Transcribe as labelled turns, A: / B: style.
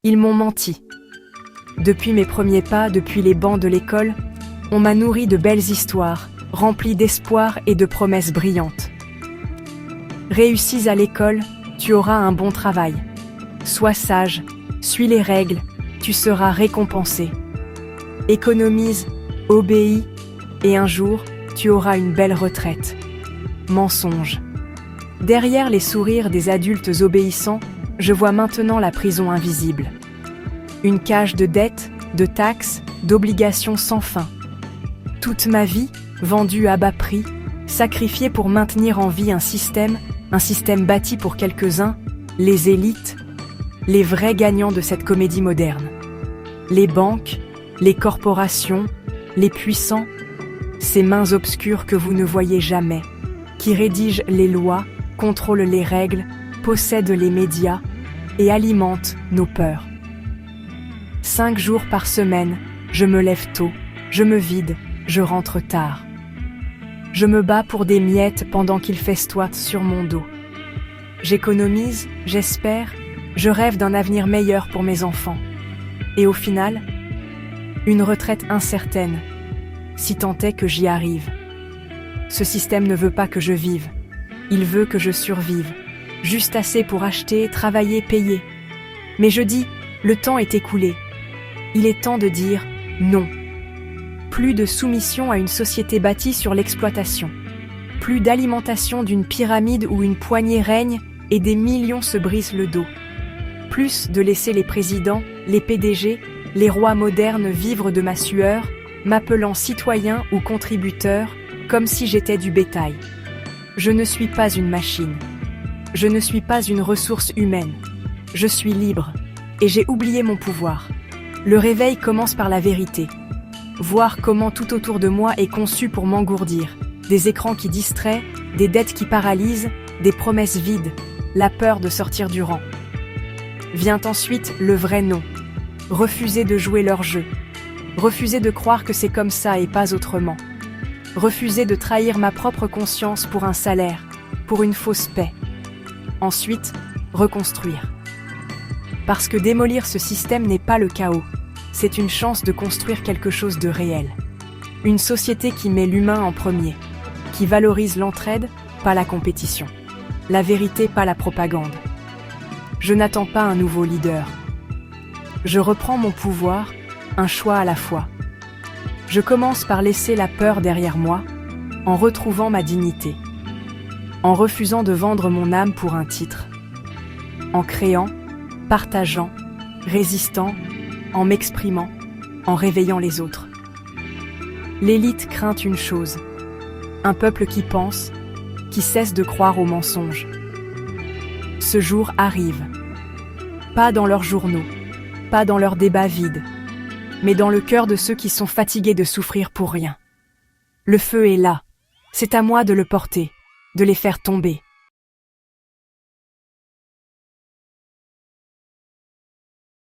A: Ils m'ont menti. Depuis mes premiers pas, depuis les bancs de l'école, on m'a nourri de belles histoires, remplies d'espoir et de promesses brillantes. Réussis à l'école, tu auras un bon travail. Sois sage, suis les règles, tu seras récompensé. Économise, obéis, et un jour, tu auras une belle retraite. Mensonge. Derrière les sourires des adultes obéissants, je vois maintenant la prison invisible. Une cage de dettes, de taxes, d'obligations sans fin. Toute ma vie, vendue à bas prix, sacrifiée pour maintenir en vie un système bâti pour quelques-uns, les élites, les vrais gagnants de cette comédie moderne. Les banques, les corporations, les puissants, ces mains obscures que vous ne voyez jamais, qui rédigent les lois, contrôlent les règles, possèdent les médias et alimentent nos peurs. 5 jours par semaine, je me lève tôt, je me vide, je rentre tard. Je me bats pour des miettes pendant qu'ils festoient sur mon dos. J'économise, j'espère, je rêve d'un avenir meilleur pour mes enfants. Et au final, une retraite incertaine, si tant est que j'y arrive. Ce système ne veut pas que je vive, il veut que je survive, juste assez pour acheter, travailler, payer. Mais je dis, le temps est écoulé. Il est temps de dire non. Plus de soumission à une société bâtie sur l'exploitation. Plus d'alimentation d'une pyramide où une poignée règne et des millions se brisent le dos. Plus de laisser les présidents, les PDG, les rois modernes vivre de ma sueur, m'appelant citoyen ou contributeur, comme si j'étais du bétail. Je ne suis pas une machine. Je ne suis pas une ressource humaine. Je suis libre, et j'ai oublié mon pouvoir. Le réveil commence par la vérité. Voir comment tout autour de moi est conçu pour m'engourdir. Des écrans qui distraient, des dettes qui paralysent, des promesses vides, la peur de sortir du rang. Vient ensuite le vrai non. Refuser de jouer leur jeu. Refuser de croire que c'est comme ça et pas autrement. Refuser de trahir ma propre conscience pour un salaire, pour une fausse paix. Ensuite, reconstruire. Parce que démolir ce système n'est pas le chaos, c'est une chance de construire quelque chose de réel. Une société qui met l'humain en premier, qui valorise l'entraide, pas la compétition. La vérité, pas la propagande. Je n'attends pas un nouveau leader. Je reprends mon pouvoir, un choix à la fois. Je commence par laisser la peur derrière moi, en retrouvant ma dignité. En refusant de vendre mon âme pour un titre. En créant, partageant, résistant, en m'exprimant, en réveillant les autres. L'élite craint une chose, un peuple qui pense, qui cesse de croire aux mensonges. Ce jour arrive, pas dans leurs journaux, pas dans leurs débats vides, mais dans le cœur de ceux qui sont fatigués de souffrir pour rien. Le feu est là, c'est à moi de le porter, de les faire tomber.